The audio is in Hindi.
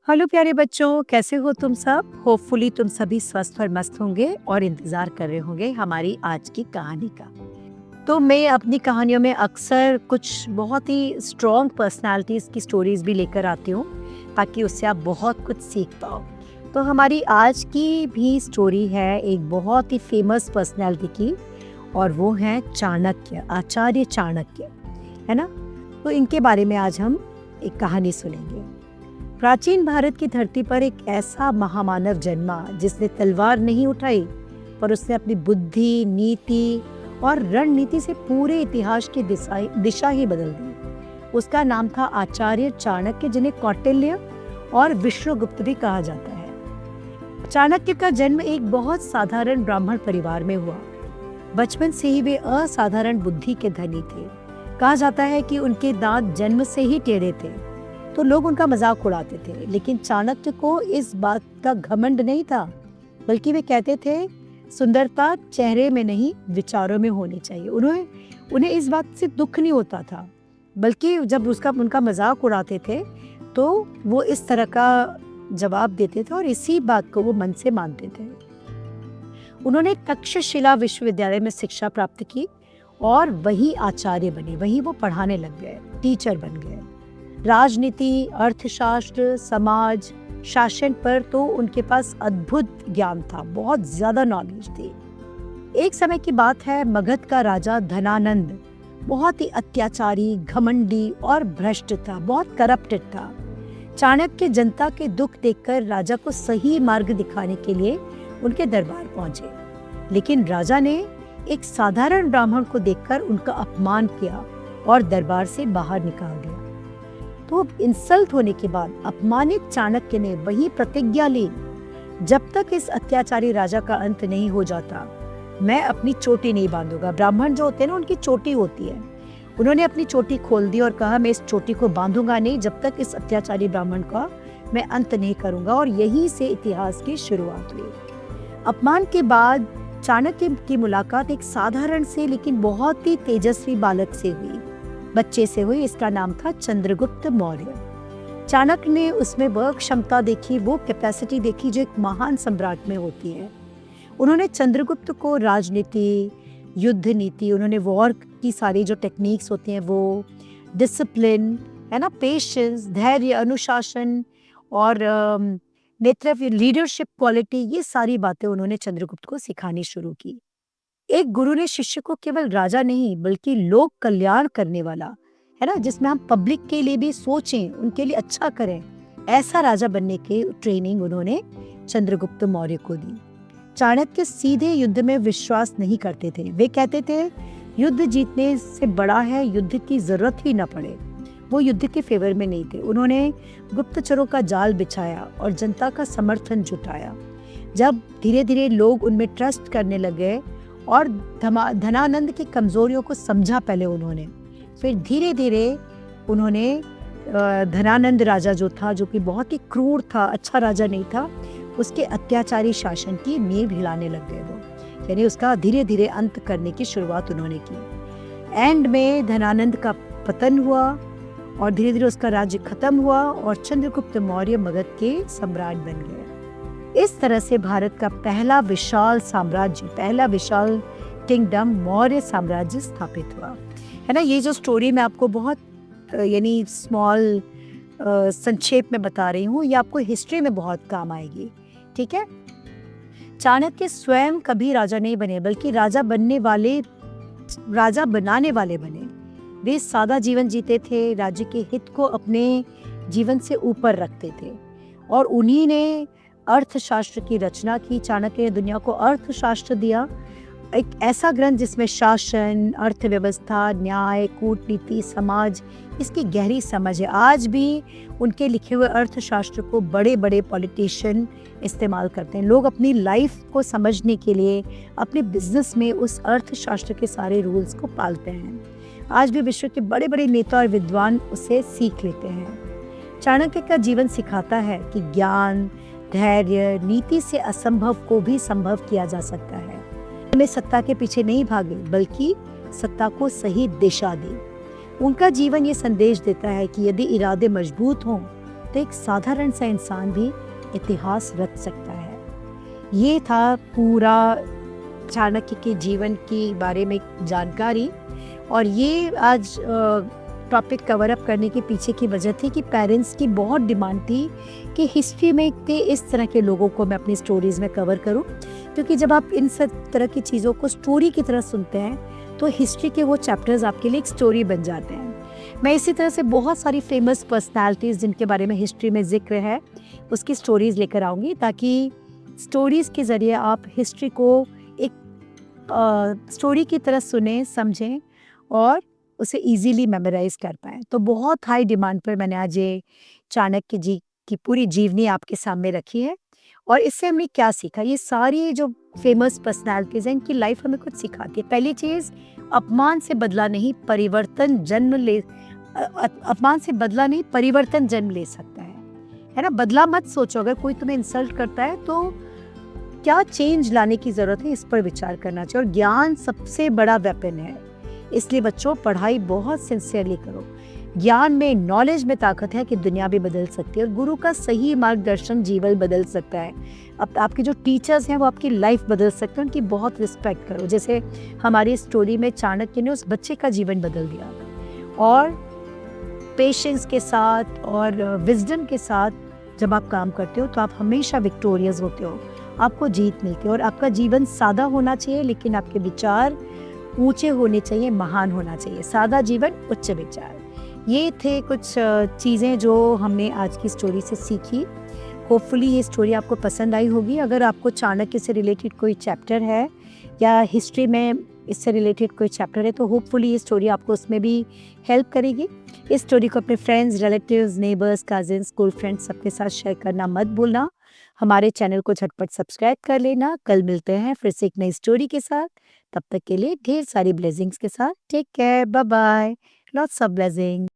हेलो प्यारे बच्चों, कैसे हो तुम सब? होपफुली तुम सभी स्वस्थ और मस्त होंगे और इंतज़ार कर रहे होंगे हमारी आज की कहानी का। तो मैं अपनी कहानियों में अक्सर कुछ बहुत ही स्ट्रॉन्ग पर्सनालिटीज़ की स्टोरीज़ भी लेकर आती हूँ, ताकि उससे आप बहुत कुछ सीख पाओ। तो हमारी आज की भी स्टोरी है एक बहुत ही फेमस पर्सनालिटी की, और वो है चाणक्य, आचार्य चाणक्य, है ना? तो इनके बारे में आज हम एक कहानी सुनेंगे। प्राचीन भारत की धरती पर एक ऐसा महामानव जन्मा जिसने तलवार नहीं उठाई, पर उसने अपनी बुद्धि, नीति और रणनीति से पूरे इतिहास की दिशा ही बदल दी। उसका नाम था आचार्य चाणक्य, जिन्हें कौटिल्य और विश्वगुप्त भी कहा जाता है। चाणक्य का जन्म एक बहुत साधारण ब्राह्मण परिवार में हुआ। बचपन से ही वे असाधारण बुद्धि के धनी थे। कहा जाता है कि उनके दांत जन्म से ही टेढ़े थे, तो लोग उनका मजाक उड़ाते थे। लेकिन चाणक्य को इस बात का घमंड नहीं था, बल्कि वे कहते थे सुंदरता चेहरे में नहीं, विचारों में होनी चाहिए। उन्हें इस बात से दुख नहीं होता था, बल्कि जब उनका मजाक उड़ाते थे तो वो इस तरह का जवाब देते थे और इसी बात को वो मन से मानते थे। उन्होंने तक्षशिला विश्वविद्यालय में शिक्षा प्राप्त की और वही आचार्य बने, वही वो पढ़ाने लग गए, टीचर बन गए। राजनीति, अर्थशास्त्र, समाज, शासन पर तो उनके पास अद्भुत ज्ञान था, बहुत ज्यादा नॉलेज थी। एक समय की बात है, मगध का राजा धनानंद बहुत ही अत्याचारी, घमंडी और भ्रष्ट था, बहुत करप्टेड था। चाणक्य जनता के दुख देखकर राजा को सही मार्ग दिखाने के लिए उनके दरबार पहुंचे, लेकिन राजा ने एक साधारण ब्राह्मण को देखकर उनका अपमान किया और दरबार से बाहर निकाल दिया। तो इंसल्ट होने के बाद अपमानित चाणक्य ने वही प्रतिज्ञा ली, जब तक इस अत्याचारी राजा का अंत नहीं हो जाता मैं अपनी चोटी नहीं बांधूंगा। ब्राह्मण जो होते हैं ना, उनकी चोटी होती है। उन्होंने अपनी चोटी खोल दी और कहा मैं इस चोटी को बांधूंगा नहीं जब तक इस अत्याचारी ब्राह्मण का मैं अंत नहीं करूंगा। और यहीं से इतिहास की शुरुआत हुई। अपमान के बाद चाणक्य की मुलाकात एक साधारण से लेकिन बहुत ही तेजस्वी बालक से हुई, बच्चे से हुई। इसका नाम था चंद्रगुप्त मौर्य। चाणक्य ने उसमें वह क्षमता देखी, वो कैपेसिटी देखी जो एक महान सम्राट में होती है। उन्होंने चंद्रगुप्त को राजनीति, युद्ध नीति, उन्होंने वॉर की सारी जो टेक्निक्स होती हैं वो, डिसिप्लिन है ना, पेशेंस, धैर्य, अनुशासन और नेतृत्व, लीडरशिप क्वालिटी, ये सारी बातें उन्होंने चंद्रगुप्त को सिखानी शुरू की। एक गुरु ने शिष्य को केवल राजा नहीं बल्कि लोक कल्याण करने वाला, है ना, जिसमें हम पब्लिक के लिए भी सोचें, उनके लिए अच्छा करें, ऐसा राजा बनने की ट्रेनिंग उन्होंने चंद्रगुप्त मौर्य को दी। चाणक्य सीधे युद्ध में विश्वास नहीं करते थे। वे कहते थे युद्ध जीतने से बड़ा है युद्ध की जरूरत ही न पड़े। वो युद्ध के फेवर में नहीं थे। उन्होंने गुप्तचरों का जाल बिछाया और जनता का समर्थन जुटाया। जब धीरे धीरे लोग उनमें ट्रस्ट करने लगे और धनानंद की कमजोरियों को समझा पहले उन्होंने, फिर धीरे धीरे उन्होंने धनानंद राजा जो था, जो कि बहुत ही क्रूर था, अच्छा राजा नहीं था, उसके अत्याचारी शासन की नींव हिलाने लग गए वो, यानी उसका धीरे धीरे अंत करने की शुरुआत उन्होंने की। एंड में धनानंद का पतन हुआ और धीरे धीरे उसका राज्य खत्म हुआ और चंद्रगुप्त मौर्य मगध के सम्राट बन गए। इस तरह से भारत का पहला विशाल साम्राज्य, पहला विशाल किंगडम मौर्य साम्राज्य स्थापित हुआ, है ना। ये जो स्टोरी मैं आपको बहुत यानी स्मॉल संक्षेप में बता रही हूँ, ये आपको हिस्ट्री में बहुत काम आएगी, ठीक है। चाणक्य स्वयं कभी राजा नहीं बने, बल्कि राजा बनाने वाले बने। वे सादा जीवन जीते थे, राज्य के हित को अपने जीवन से ऊपर रखते थे और उन्हीं ने अर्थशास्त्र की रचना की। चाणक्य ने दुनिया को अर्थशास्त्र दिया, एक ऐसा ग्रंथ जिसमें शासन, अर्थव्यवस्था, न्याय, कूटनीति, समाज, इसकी गहरी समझ है। आज भी उनके लिखे हुए अर्थशास्त्र को बड़े बड़े पॉलिटिशियन इस्तेमाल करते हैं। लोग अपनी लाइफ को समझने के लिए अपने बिजनेस में उस अर्थशास्त्र के सारे रूल्स को पालते हैं। आज भी विश्व के बड़े बड़े नेता और विद्वान उसे सीख लेते हैं। चाणक्य का जीवन सिखाता है कि ज्ञान, धैर्य, नीति से असंभव को भी संभव किया जा सकता है। में सत्ता के पीछे नहीं भागे, बल्कि सत्ता को सही दिशा दी। उनका जीवन ये संदेश देता है कि यदि इरादे मजबूत हों तो एक साधारण सा इंसान भी इतिहास रच सकता है। ये था पूरा चाणक्य के जीवन के बारे में जानकारी। और ये आज टॉपिक कवर अप करने के पीछे की वजह थी कि पेरेंट्स की बहुत डिमांड थी कि हिस्ट्री में के इस तरह के लोगों को मैं अपनी स्टोरीज़ में कवर करूं, क्योंकि जब आप इन सब तरह की चीज़ों को स्टोरी की तरह सुनते हैं तो हिस्ट्री के वो चैप्टर्स आपके लिए एक स्टोरी बन जाते हैं। मैं इसी तरह से बहुत सारी फेमस पर्सनालिटीज़ जिनके बारे में हिस्ट्री में जिक्र है उसकी स्टोरीज़ लेकर आऊँगी, ताकि स्टोरीज़ के ज़रिए आप हिस्ट्री को एक स्टोरी की तरह सुने, समझें और उसे इजीली मेमोराइज कर पाएँ। तो बहुत हाई डिमांड पर मैंने आज ये चाणक्य जी की पूरी जीवनी आपके सामने रखी है। और इससे हमने क्या सीखा, ये सारी जो फेमस पर्सनालिटीज़ हैं इनकी लाइफ हमें कुछ सिखाती है। पहली चीज़, अपमान से बदला नहीं परिवर्तन जन्म ले अपमान से बदला नहीं परिवर्तन जन्म ले सकता है ना। बदला मत सोचो, अगर कोई तुम्हें इंसल्ट करता है तो क्या चेंज लाने की ज़रूरत है, इस पर विचार करना चाहिए। और ज्ञान सबसे बड़ा वेपन है, इसलिए बच्चों पढ़ाई बहुत सिंसियरली करो। ज्ञान में, नॉलेज में ताकत है कि दुनिया भी बदल सकती है और गुरु का सही मार्गदर्शन जीवन बदल सकता है। अब आपके जो टीचर्स हैं वो आपकी लाइफ बदल सकते हैं, उनकी बहुत रिस्पेक्ट करो। जैसे हमारी स्टोरी में चाणक्य ने उस बच्चे का जीवन बदल दिया। और पेशेंस के साथ और विजडम के साथ जब आप काम करते हो तो आप हमेशा विक्टोरियस होते हो, आपको जीत मिलती है। और आपका जीवन सादा होना चाहिए, लेकिन आपके विचार ऊंचे होने चाहिए, महान होना चाहिए। सादा जीवन, उच्च विचार। ये थे कुछ चीज़ें जो हमने आज की स्टोरी से सीखी। होपफुली ये स्टोरी आपको पसंद आई होगी। अगर आपको चाणक्य से रिलेटेड कोई चैप्टर है या हिस्ट्री में इससे रिलेटेड कोई चैप्टर है तो होपफुली ये स्टोरी आपको उसमें भी हेल्प करेगी। इस स्टोरी को अपने friends, relatives, neighbours, cousins, school friends सबके साथ शेयर करना मत भूलना। हमारे चैनल को झटपट सब्सक्राइब कर लेना। कल मिलते हैं फिर से एक नई स्टोरी के साथ। तब तक के लिए ढेर सारी ब्लेसिंग्स के साथ take care, bye bye, lots of blessing.